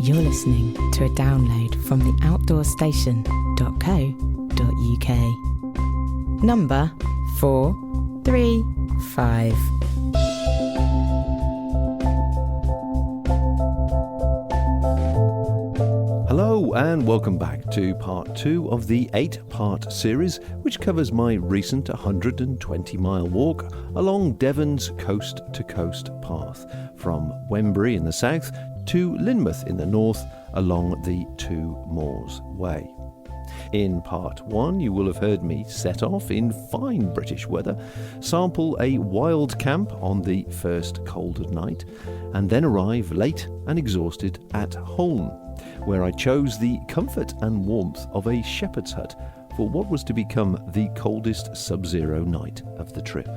You're listening to a download from the outdoorstation.co.uk. Number 435. Hello and welcome back to part 2 of the 8-part series, which covers my recent 120-mile walk along Devon's coast-to-coast path from Wembury in the south to Lynmouth in the north along the Two Moors Way. In part 1, you will have heard me set off in fine British weather, sample a wild camp on the first cold night, and then arrive late and exhausted at Holne, where I chose the comfort and warmth of a shepherd's hut for what was to become the coldest sub-zero night of the trip.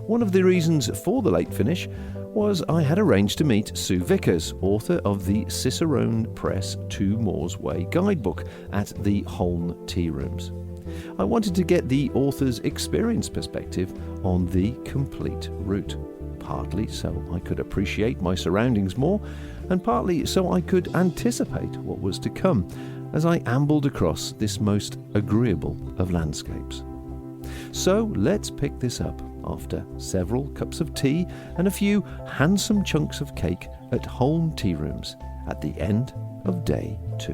One of the reasons for the late finish was I had arranged to meet Sue Viccars, author of the Cicerone Press Two Moors Way guidebook, at the Holne Tea Rooms. I wanted to get the author's experience perspective on the complete route, partly so I could appreciate my surroundings more, and partly so I could anticipate what was to come as I ambled across this most agreeable of landscapes. So let's pick this up after several cups of tea and a few handsome chunks of cake at Holne Tea Rooms at the end of day 2.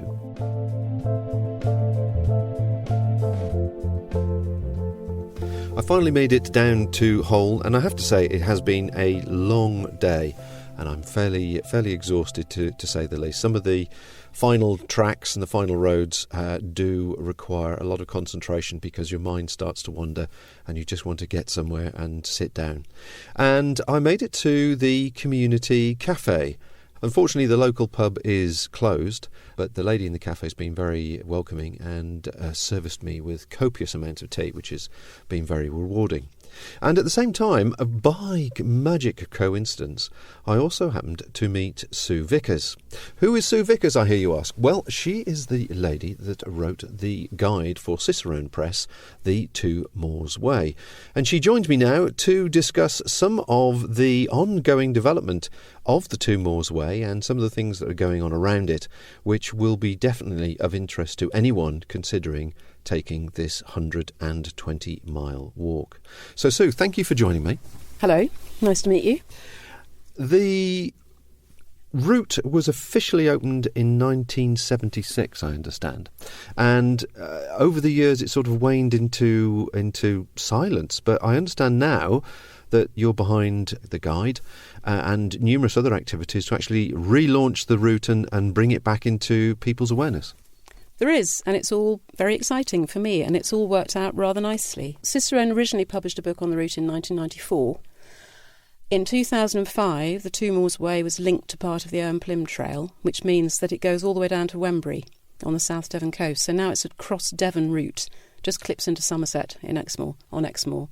I finally made it down to Holne, and I have to say it has been a long day, and I'm fairly exhausted to say the least. Some of the final tracks and the final roads do require a lot of concentration because your mind starts to wander and you just want to get somewhere and sit down. And I made it to the community cafe. Unfortunately, the local pub is closed, but the lady in the cafe has been very welcoming and serviced me with copious amounts of tea, which has been very rewarding. And at the same time, by magic coincidence, I also happened to meet Sue Viccars. Who is Sue Viccars, I hear you ask? Well, she is the lady that wrote the guide for Cicerone Press, The Two Moors Way. And she joins me now to discuss some of the ongoing development of the Two Moors Way and some of the things that are going on around it, which will be definitely of interest to anyone considering taking this 120-mile walk. So, Sue, thank you for joining me. Hello, nice to meet you. The route was officially opened in 1976, I understand, and over the years it sort of waned into silence. But I understand now that you're behind the guide and numerous other activities to actually relaunch the route and bring it back into people's awareness. There is, and it's all very exciting for me, and it's all worked out rather nicely. Cicerone originally published a book on the route in 1994. In 2005, the Two Moors Way was linked to part of the Owen Plym Trail, which means that it goes all the way down to Wembury on the South Devon coast. So now it's a cross-Devon route, just clips into Somerset on Exmoor.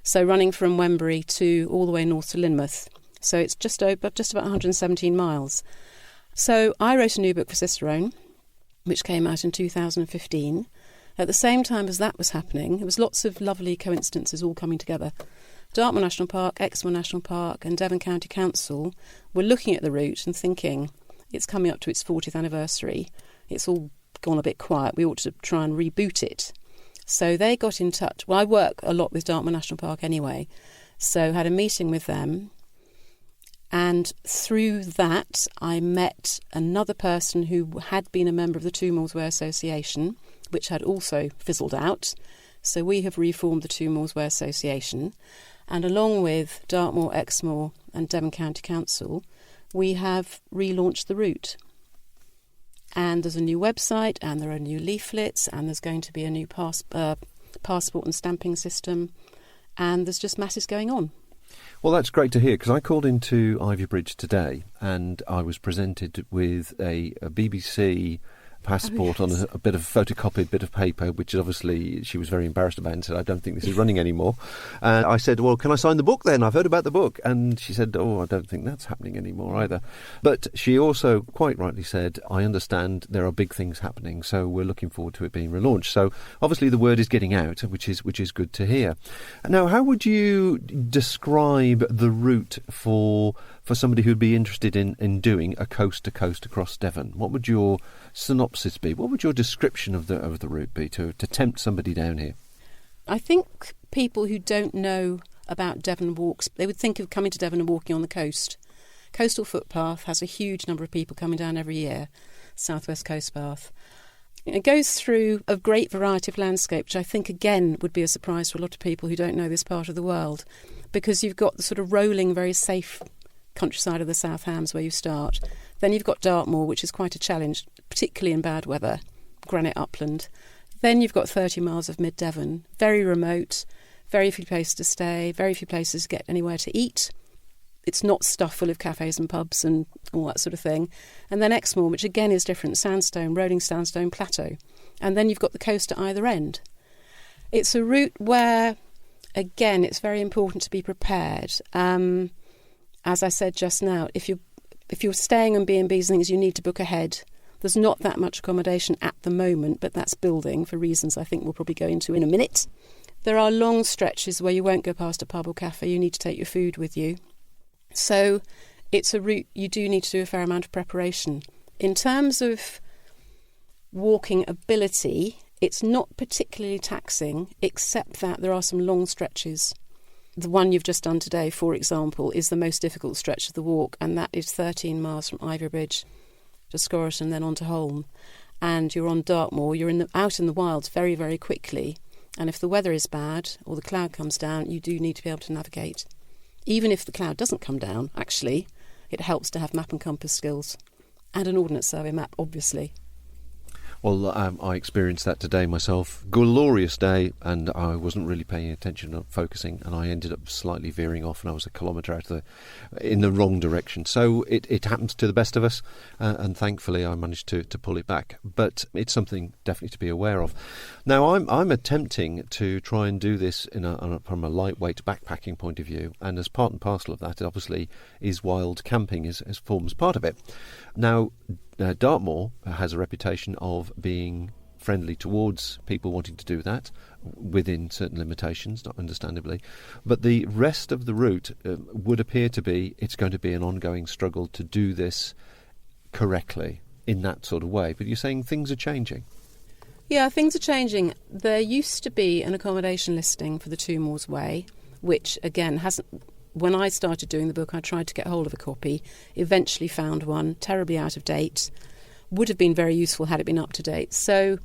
So running from Wembury to all the way north to Lynmouth. So it's just about 117 miles. So I wrote a new book for Cicerone, which came out in 2015. At the same time as that was happening, there was lots of lovely coincidences all coming together. Dartmoor National Park, Exmoor National Park and Devon County Council were looking at the route and thinking, it's coming up to its 40th anniversary, it's all gone a bit quiet, we ought to try and reboot it. So they got in touch. Well, I work a lot with Dartmoor National Park anyway, so had a meeting with them. And through that, I met another person who had been a member of the Two Moors Way Association, which had also fizzled out. So we have reformed the Two Moors Way Association. And along with Dartmoor, Exmoor and Devon County Council, we have relaunched the route. And there's a new website, and there are new leaflets, and there's going to be a new passport and stamping system. And there's just masses going on. Well, that's great to hear, because I called into Ivy Bridge today and I was presented with a BBC passport on a bit of photocopied bit of paper, which obviously she was very embarrassed about and said, I don't think this is running anymore. And I said, well, can I sign the book then? I've heard about the book. And she said, oh, I don't think that's happening anymore either. But she also quite rightly said, I understand there are big things happening, so we're looking forward to it being relaunched. So obviously the word is getting out, which is good to hear. Now, how would you describe the route for for somebody who'd be interested in doing a coast-to-coast across Devon? What would your synopsis be? What would your description of the route be to tempt somebody down here? I think people who don't know about Devon walks, they would think of coming to Devon and walking on the coast. Coastal Footpath has a huge number of people coming down every year, South West Coast Path. It goes through a great variety of landscape, which I think, again, would be a surprise to a lot of people who don't know this part of the world, because you've got the sort of rolling, very safe countryside of the South Hams where you start. Then you've got Dartmoor, which is quite a challenge, particularly in bad weather, granite upland. Then you've got 30 miles of mid-Devon, very remote, very few places to stay, very few places to get anywhere to eat. It's not stuffed full of cafes and pubs and all that sort of thing. And then Exmoor, which again is different, sandstone, rolling sandstone plateau. And then you've got the coast at either end. It's a route where, again, it's very important to be prepared. As I said just now, if you're staying on B&Bs and things, you need to book ahead. There's not that much accommodation at the moment, but that's building for reasons I think we'll probably go into in a minute. There are long stretches where you won't go past a pub or cafe. You need to take your food with you. So it's a route you do need to do a fair amount of preparation. In terms of walking ability, it's not particularly taxing, except that there are some long stretches. The one you've just done today, for example, is the most difficult stretch of the walk, and that is 13 miles from Ivybridge to Scorriton and then on to Holne. And you're on Dartmoor, you're out in the wilds very, very quickly. And if the weather is bad or the cloud comes down, you do need to be able to navigate. Even if the cloud doesn't come down, actually, it helps to have map and compass skills. And an Ordnance Survey map, obviously. Well, I experienced that today myself. Glorious day, and I wasn't really paying attention or focusing, and I ended up slightly veering off, and I was a kilometre in the wrong direction. So it happens to the best of us, and thankfully I managed to pull it back. But it's something definitely to be aware of. Now, I'm attempting to try and do this from a lightweight backpacking point of view, and as part and parcel of that, obviously, is wild camping as forms part of it. Now, Dartmoor has a reputation of being friendly towards people wanting to do that, within certain limitations, not understandably. But the rest of the route would appear to be, it's going to be an ongoing struggle to do this correctly in that sort of way. But you're saying things are changing. Yeah, things are changing. There used to be an accommodation listing for the Two Moors Way, which, again, hasn't... When I started doing the book, I tried to get hold of a copy, eventually found one, terribly out of date. Would have been very useful had it been up to date. So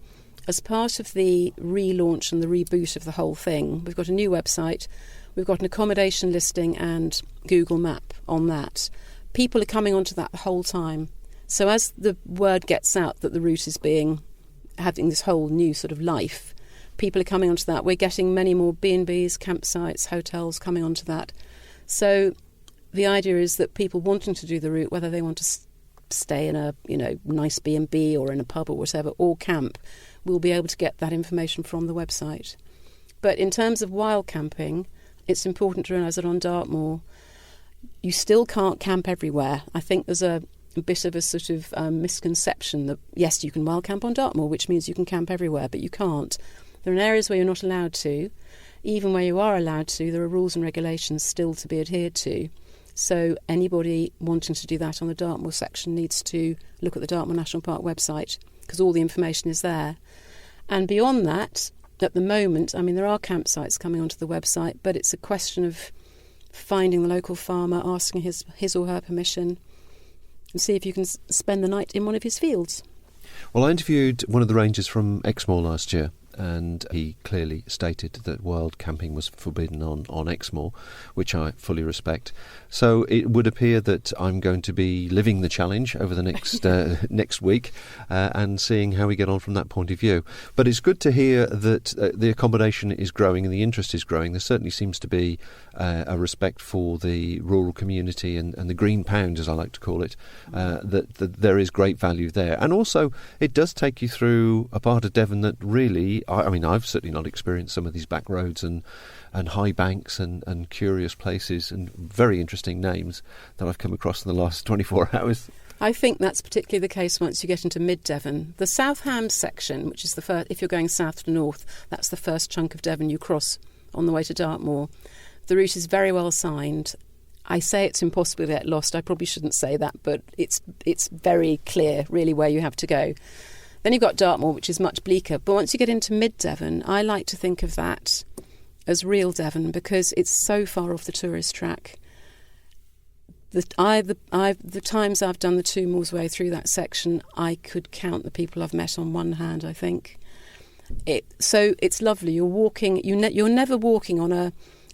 as part of the relaunch and the reboot of the whole thing, we've got a new website, we've got an accommodation listing and Google Map on that. People are coming onto that the whole time. So as the word gets out that the route is having this whole new sort of life, people are coming onto that. We're getting many more B&Bs, campsites, hotels coming onto that. So the idea is that people wanting to do the route, whether they want to stay in a nice B&B or in a pub or whatever, or camp, will be able to get that information from the website. But in terms of wild camping, it's important to realise that on Dartmoor, you still can't camp everywhere. I think there's a bit of a sort of misconception that, yes, you can wild camp on Dartmoor, which means you can camp everywhere, but you can't. There are areas where you're not allowed to. Even where you are allowed to, there are rules and regulations still to be adhered to. So anybody wanting to do that on the Dartmoor section needs to look at the Dartmoor National Park website, because all the information is there. And beyond that, at the moment, there are campsites coming onto the website, but it's a question of finding the local farmer, asking his or her permission, and see if you can spend the night in one of his fields. Well, I interviewed one of the rangers from Exmoor last year, and he clearly stated that wild camping was forbidden on Exmoor, which I fully respect. So it would appear that I'm going to be living the challenge over the next week and seeing how we get on from that point of view. But it's good to hear that the accommodation is growing and the interest is growing. There certainly seems to be a respect for the rural community and the green pound, as I like to call it, that there is great value there. And also, it does take you through a part of Devon that really... I've certainly not experienced some of these back roads and high banks and curious places and very interesting names that I've come across in the last 24 hours. I think that's particularly the case once you get into mid-Devon. The South Hams section, which is the first, if you're going south to north, that's the first chunk of Devon you cross on the way to Dartmoor. The route is very well signed, I say it's impossible to get lost. I probably shouldn't say that, but it's very clear really where you have to go. Then you've got Dartmoor, which is much bleaker. But once you get into mid-Devon, I like to think of that as real Devon because it's so far off the tourist track. The times I've done the Two Moors Way through that section, I could count the people I've met on one hand, I think. So it's lovely. You're walking. You're never walking on a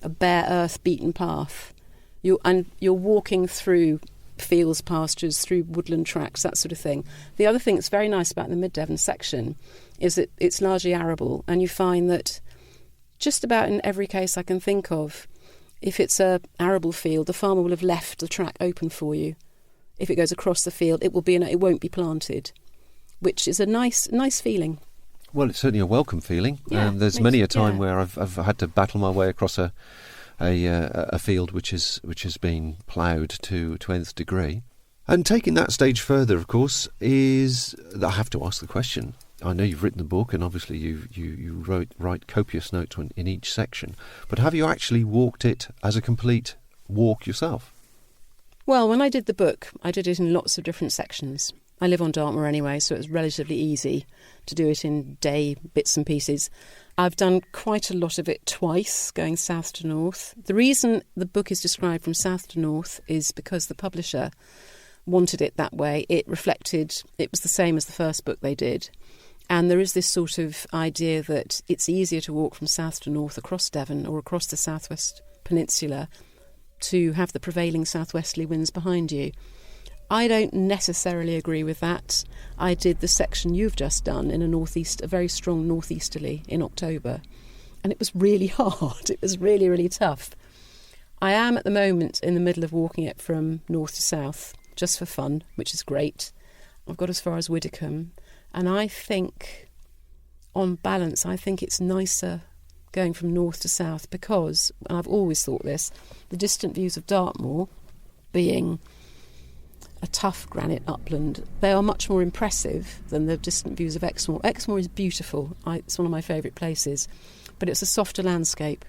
bare earth beaten path. You're walking through fields, pastures, through woodland tracks, that sort of thing. The other thing that's very nice about the mid-Devon section is that it's largely arable, and you find that just about in every case I can think of, if it's a arable field, the farmer will have left the track open for you. If it goes across the field, it won't be planted, which is a nice feeling. Well, it's certainly a welcome feeling. Yeah, there's many a time where I've had to battle my way across a field which has been ploughed to nth degree. And taking that stage further, of course, is I have to ask the question. I know you've written the book, and obviously you write copious notes in each section. But have you actually walked it as a complete walk yourself? Well, when I did the book, I did it in lots of different sections. I live on Dartmoor anyway, so it was relatively easy to do it in day bits and pieces. I've done quite a lot of it twice, going south to north. The reason the book is described from south to north is because the publisher wanted it that way. It was the same as the first book they did. And there is this sort of idea that it's easier to walk from south to north across Devon or across the southwest peninsula to have the prevailing southwesterly winds behind you. I don't necessarily agree with that. I did the section you've just done in a very strong northeasterly in October, and it was really hard. It was really, really tough. I am at the moment in the middle of walking it from north to south, just for fun, which is great. I've got as far as Widdicombe, and I think, on balance, it's nicer going from north to south because, and I've always thought this, the distant views of Dartmoor, being a tough granite upland, they are much more impressive than the distant views of Exmoor. Exmoor is beautiful. It's one of my favourite places, but it's a softer landscape.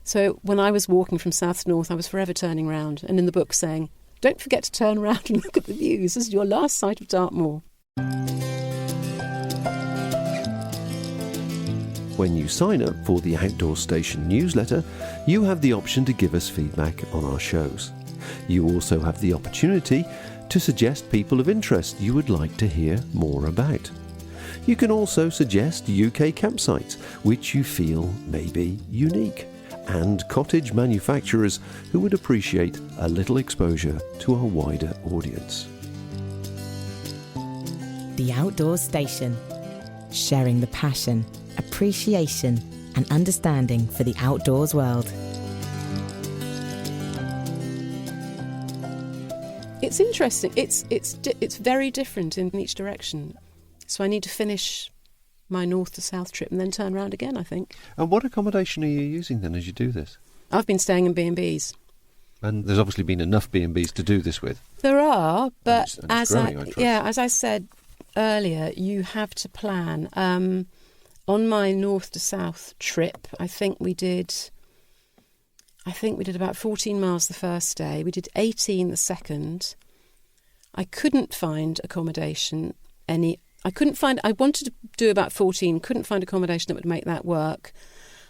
So when I was walking from south to north, I was forever turning round, and in the book saying, don't forget to turn around and look at the views. This is your last sight of Dartmoor. When you sign up for the Outdoor Station newsletter, you have the option to give us feedback on our shows. You also have the opportunity to suggest people of interest you would like to hear more about. You can also suggest UK campsites which you feel may be unique, and cottage manufacturers who would appreciate a little exposure to a wider audience. The Outdoor Station. Sharing the passion, appreciation and understanding for the outdoors world. It's interesting. It's very different in each direction. So I need to finish my north to south trip and then turn around again, I think. And what accommodation are you using then as you do this? I've been staying in B&Bs. And there's obviously been enough B&Bs to do this with. There are, but as I said earlier, you have to plan. On my north to south trip, I think we did about 14 miles the first day. We did 18 the second. I couldn't find accommodation. I wanted to do about 14, couldn't find accommodation that would make that work,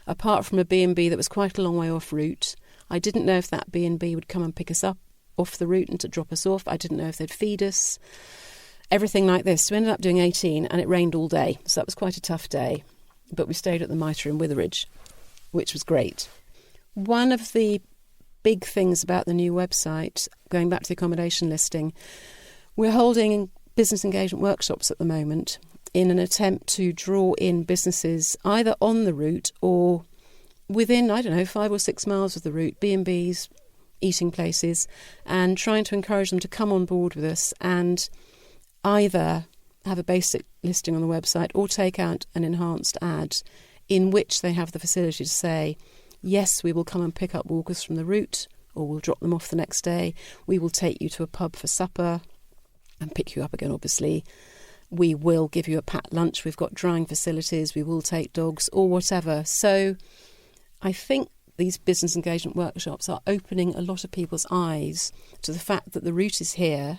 apart from a B&B that was quite a long way off route. I didn't know if that B&B would come and pick us up off the route and to drop us off. I didn't know if they'd feed us. Everything like this. So we ended up doing 18 and it rained all day. So that was quite a tough day. But we stayed at the Mitre in Witheridge, which was great. One of the big things about the new website, going back to the accommodation listing, we're holding business engagement workshops at the moment in an attempt to draw in businesses either on the route or within, 5 or 6 miles of the route, B&Bs, eating places, and trying to encourage them to come on board with us and either have a basic listing on the website or take out an enhanced ad in which they have the facility to say, yes, we will come and pick up walkers from the route, or we'll drop them off the next day. We will take you to a pub for supper and pick you up again, obviously. We will give you a packed lunch. We've got drying facilities. We will take dogs or whatever. So I think these business engagement workshops are opening a lot of people's eyes to the fact that the route is here.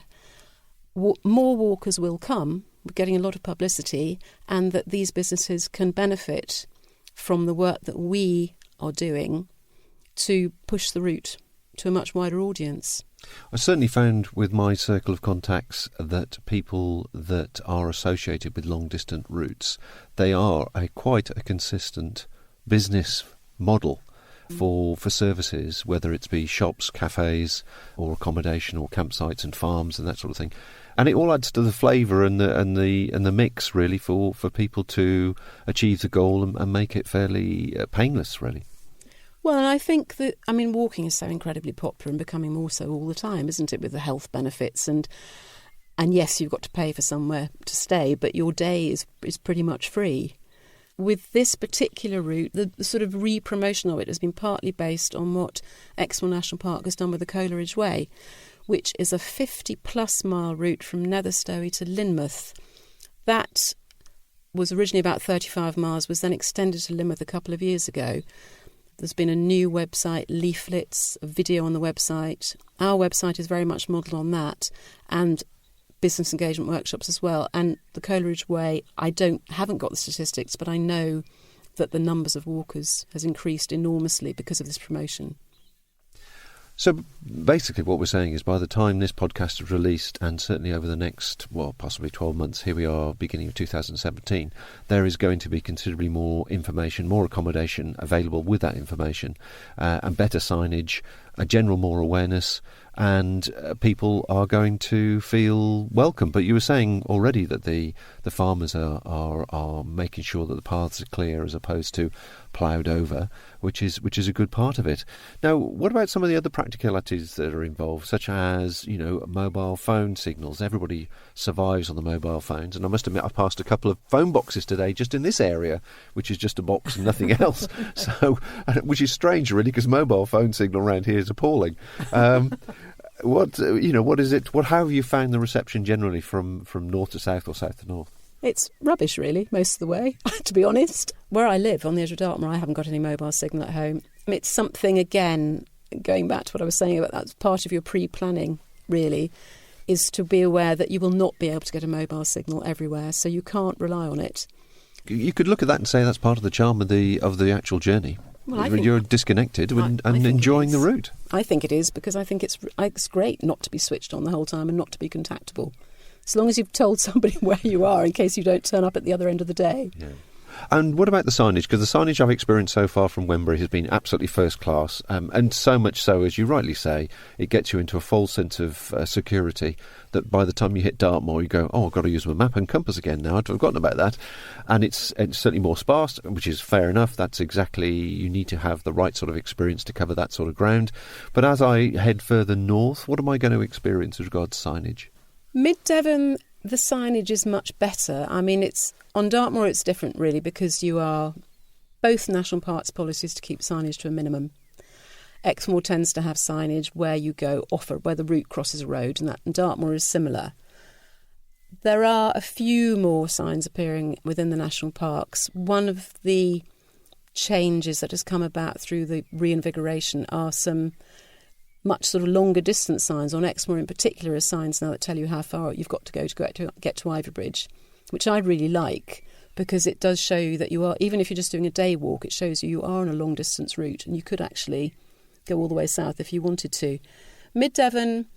More walkers will come, we're getting a lot of publicity, and that these businesses can benefit from the work that we are doing to push the route to a much wider audience. I certainly found with my circle of contacts that people that are associated with long-distance routes, they are quite a consistent business model for services, whether it be shops, cafes, or accommodation, or campsites and farms and that sort of thing. And it all adds to the flavour and the mix, really, for people to achieve the goal and make it fairly painless, really. Well, and I think that, walking is so incredibly popular and becoming more so all the time, isn't it, with the health benefits? And yes, you've got to pay for somewhere to stay, but your day is pretty much free. With this particular route, the sort of re-promotion of it has been partly based on what Exmoor National Park has done with the Coleridge Way, which is a 50-plus mile route from Netherstowey to Lynmouth. That was originally about 35 miles, was then extended to Lynmouth a couple of years ago. There's been a new website, leaflets, a video on the website. Our website is very much modelled on that, and business engagement workshops as well. And the Coleridge Way, I haven't got the statistics, but I know that the numbers of walkers has increased enormously because of this promotion. So basically what we're saying is by the time this podcast is released, and certainly over the next, possibly 12 months, here we are beginning of 2017, there is going to be considerably more information, more accommodation available with that information, and better signage, a general more awareness, and people are going to feel welcome. But you were saying already that the farmers are making sure that the paths are clear as opposed to ploughed over, which is a good part of it. Now, what about some of the other practicalities that are involved, such as, mobile phone signals? Everybody survives on the mobile phones, and I must admit I passed a couple of phone boxes today just in this area, which is just a box and nothing else. So, which is strange really, because mobile phone signal around here is appalling. What is it? How have you found the reception generally from north to south or south to north? It's rubbish, really, most of the way, to be honest. Where I live, on the edge of Dartmoor, I haven't got any mobile signal at home. It's something, again, going back to what I was saying about that's part of your pre-planning, really, is to be aware that you will not be able to get a mobile signal everywhere, so you can't rely on it. You could look at that and say that's part of the charm of the actual journey. Well, you're disconnected and enjoying the route. I think it is, because I think it's great not to be switched on the whole time and not to be contactable. As long as you've told somebody where you are in case you don't turn up at the other end of the day. Yeah. And what about the signage? Because the signage I've experienced so far from Wembury has been absolutely first class, and so much so, as you rightly say, it gets you into a false sense of security that by the time you hit Dartmoor you go, I've got to use my map and compass again now, I'd forgotten about that. And it's certainly more sparse, which is fair enough. That's exactly, you need to have the right sort of experience to cover that sort of ground. But as I head further north, what am I going to experience with regards to signage? Mid-Devon, the signage is much better. On Dartmoor it's different really, because you are both National Parks policies to keep signage to a minimum. Exmoor tends to have signage where you go where the route crosses a road, and Dartmoor is similar. There are a few more signs appearing within the national parks. One of the changes that has come about through the reinvigoration are some much sort of longer distance signs. On Exmoor in particular are signs now that tell you how far you've got to go to get to Ivy Bridge, which I really like, because it does show you that you are, even if you're just doing a day walk, it shows you are on a long distance route and you could actually go all the way south if you wanted to. Mid-Devon,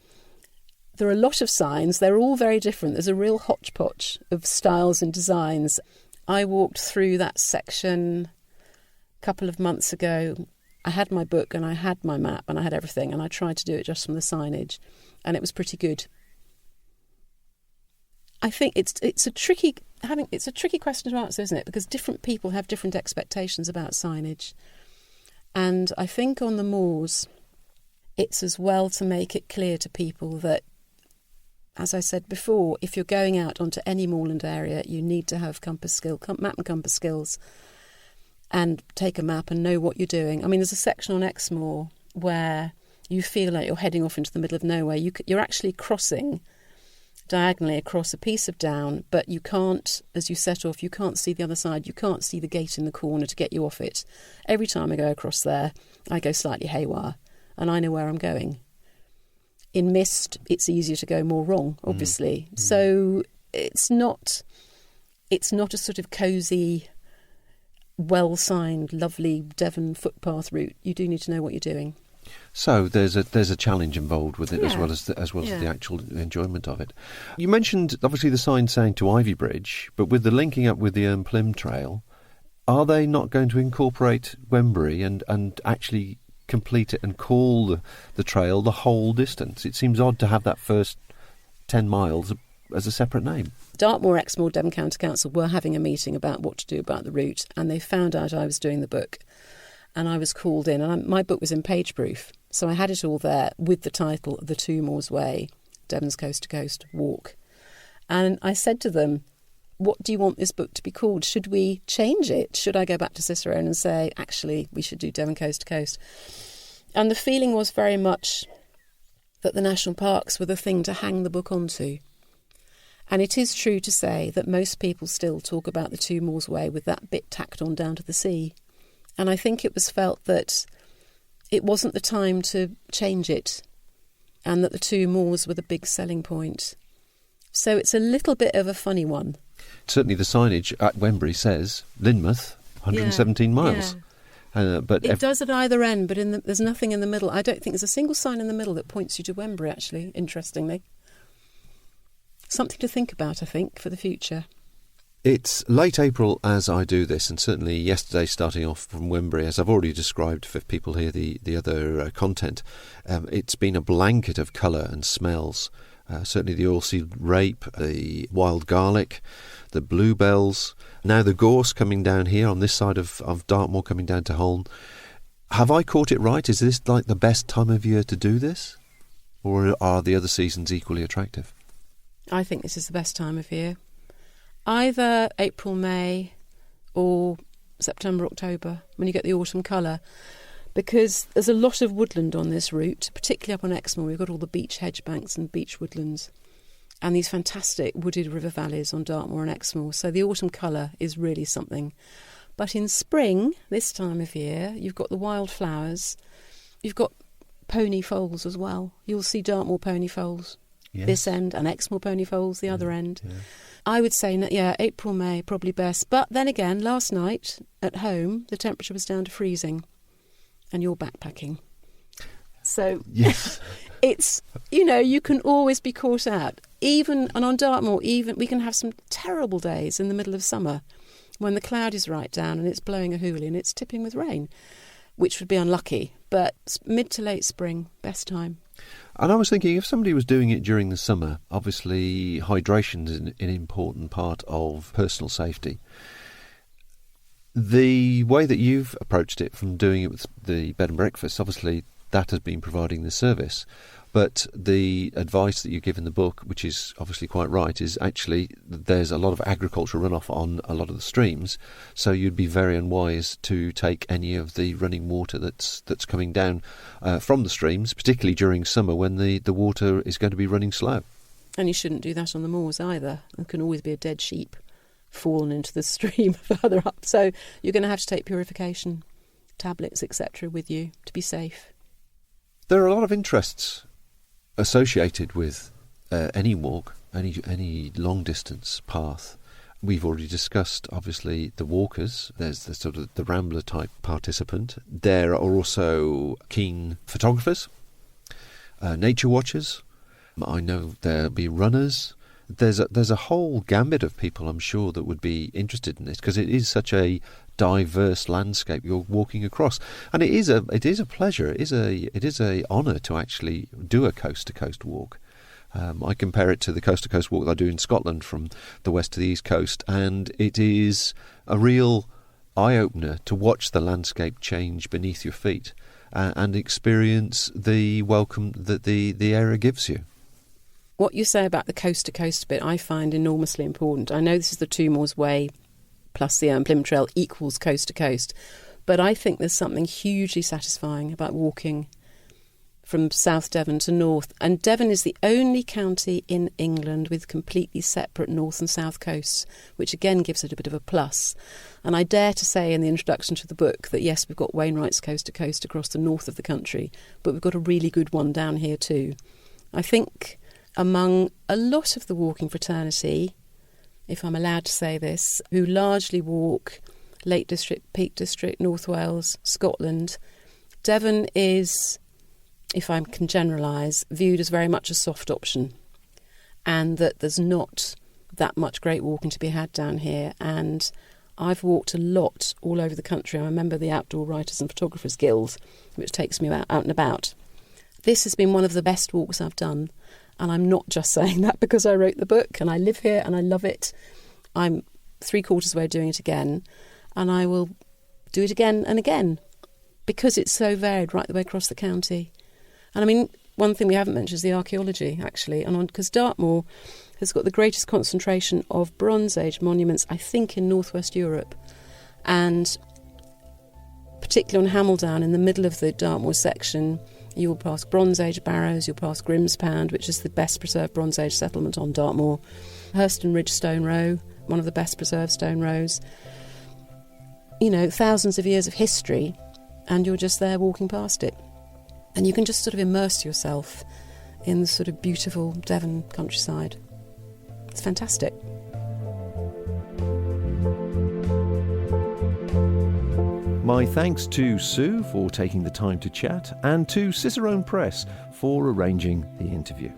there are a lot of signs. They're all very different. There's a real hodgepodge of styles and designs. I walked through that section a couple of months ago. I had my book and I had my map and I had everything, and I tried to do it just from the signage, and it was pretty good. I think it's a tricky question to answer, isn't it? Because different people have different expectations about signage. And I think on the moors, it's as well to make it clear to people that, as I said before, if you're going out onto any moorland area, you need to have map and compass skills, and take a map and know what you're doing. There's a section on Exmoor where you feel like you're heading off into the middle of nowhere. You're actually crossing diagonally across a piece of down, but you can't, as you set off, you can't see the other side. You can't see the gate in the corner to get you off it. Every time I go across there, I go slightly haywire, and I know where I'm going. In mist, it's easier to go more wrong, obviously. So it's not a sort of cosy, well-signed, lovely Devon footpath route. You do need to know what you're doing. So there's a challenge involved with it, as well as the actual enjoyment of it. You mentioned obviously the sign saying to Ivy Bridge, but with the linking up with the Plim Trail, are they not going to incorporate Wembury and actually complete it and call the trail the whole distance? It seems odd to have that first 10 miles as a separate name. Dartmoor, Exmoor, Devon County Council were having a meeting about what to do about the route, and they found out I was doing the book, and I was called in, and my book was in page proof, so I had it all there with the title The Two Moors Way, Devon's Coast to Coast Walk. And I said to them, what do you want this book to be called? Should we change it? Should I go back to Cicerone and say, actually, we should do Devon Coast to Coast? And the feeling was very much that the national parks were the thing to hang the book onto. And it is true to say that most people still talk about the Two Moors Way with that bit tacked on down to the sea. And I think it was felt that it wasn't the time to change it, and that the two moors were the big selling point. So it's a little bit of a funny one. Certainly the signage at Wembury says Lynmouth, 117 miles. Yeah. But it does at either end, but there's nothing in the middle. I don't think there's a single sign in the middle that points you to Wembury, actually, interestingly. Something to think about, I think, for the future. It's late April as I do this, and certainly yesterday starting off from Wembury, as I've already described for people here, the other content, it's been a blanket of colour and smells. Certainly the oilseed rape, the wild garlic, the bluebells, now the gorse coming down here on this side of Dartmoor, coming down to Holne. Have I caught it right? Is this like the best time of year to do this? Or are the other seasons equally attractive? I think this is the best time of year. Either April, May or September, October, when you get the autumn colour. Because there's a lot of woodland on this route, particularly up on Exmoor. We've got all the beech hedge banks and beech woodlands and these fantastic wooded river valleys on Dartmoor and Exmoor. So the autumn colour is really something. But in spring, this time of year, you've got the wildflowers. You've got pony foals as well. You'll see Dartmoor pony foals this end and Exmoor pony foals the other end. Yeah. I would say, April, May, probably best. But then again, last night at home, the temperature was down to freezing. And you're backpacking. So yes, it's, you can always be caught out. And on Dartmoor, we can have some terrible days in the middle of summer when the cloud is right down and it's blowing a hoolie and it's tipping with rain, which would be unlucky. But mid to late spring, best time. And I was thinking, if somebody was doing it during the summer, obviously hydration is an important part of personal safety. The way that you've approached it from doing it with the bed and breakfast, obviously that has been providing the service. But the advice that you give in the book, which is obviously quite right, is actually there's a lot of agricultural runoff on a lot of the streams, so you'd be very unwise to take any of the running water that's coming down from the streams, particularly during summer when the water is going to be running slow. And you shouldn't do that on the moors either. There can always be a dead sheep fallen into the stream further up. So you're going to have to take purification tablets, etc. with you to be safe. There are a lot of interests associated with any walk, any long distance path. We've already discussed, obviously, the walkers. There's the sort of the rambler type participant. There are also keen photographers, nature watchers. I know there'll be runners. There's a whole gambit of people, I'm sure, that would be interested in this, because it is such a diverse landscape you're walking across, and it is a pleasure. It is a honour to actually do a coast to coast walk. I compare it to the coast to coast walk that I do in Scotland from the west to the east coast, and it is a real eye opener to watch the landscape change beneath your feet and experience the welcome that the area gives you. What you say about the coast-to-coast bit I find enormously important. I know this is the Two Moors Way plus the Plim Trail equals coast-to-coast, but I think there's something hugely satisfying about walking from South Devon to North. And Devon is the only county in England with completely separate north and south coasts, which again gives it a bit of a plus. And I dare to say in the introduction to the book that yes, we've got Wainwright's coast to coast across the north of the country, but we've got a really good one down here too. I think among a lot of the walking fraternity, if I'm allowed to say this, who largely walk Lake District, Peak District, North Wales, Scotland, Devon is, if I can generalise, viewed as very much a soft option, and that there's not that much great walking to be had down here. And I've walked a lot all over the country. I'm a member of the Outdoor Writers and Photographers Guild, which takes me out and about. This has been one of the best walks I've done, and I'm not just saying that because I wrote the book and I live here and I love it. I'm 3/4 of the way doing it again, and I will do it again and again because it's so varied right the way across the county. And I mean, one thing we haven't mentioned is the archaeology, actually, and because Dartmoor has got the greatest concentration of Bronze Age monuments, I think, in northwest Europe. And particularly on Hameldown, in the middle of the Dartmoor section, you will pass Bronze Age barrows, you'll pass Grimspound, which is the best preserved Bronze Age settlement on Dartmoor, Hurston Ridge Stone Row, one of the best preserved stone rows. You know, thousands of years of history, and you're just there walking past it. And you can just sort of immerse yourself in the sort of beautiful Devon countryside. It's fantastic. My thanks to Sue for taking the time to chat, and to Cicerone Press for arranging the interview.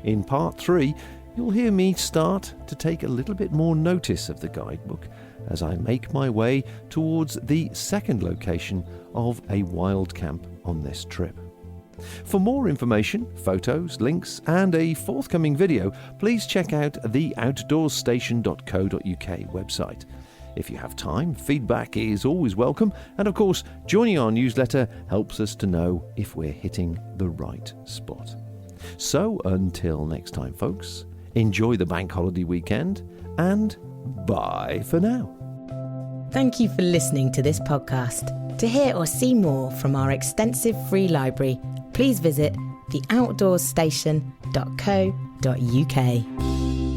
In part 3, you'll hear me start to take a little bit more notice of the guidebook as I make my way towards the second location of a wild camp on this trip. For more information, photos, links and a forthcoming video, please check out the outdoorstation.co.uk website. If you have time, feedback is always welcome, and of course, joining our newsletter helps us to know if we're hitting the right spot. So until next time, folks, enjoy the bank holiday weekend, and bye for now. Thank you for listening to this podcast. To hear or see more from our extensive free library, please visit theoutdoorstation.co.uk.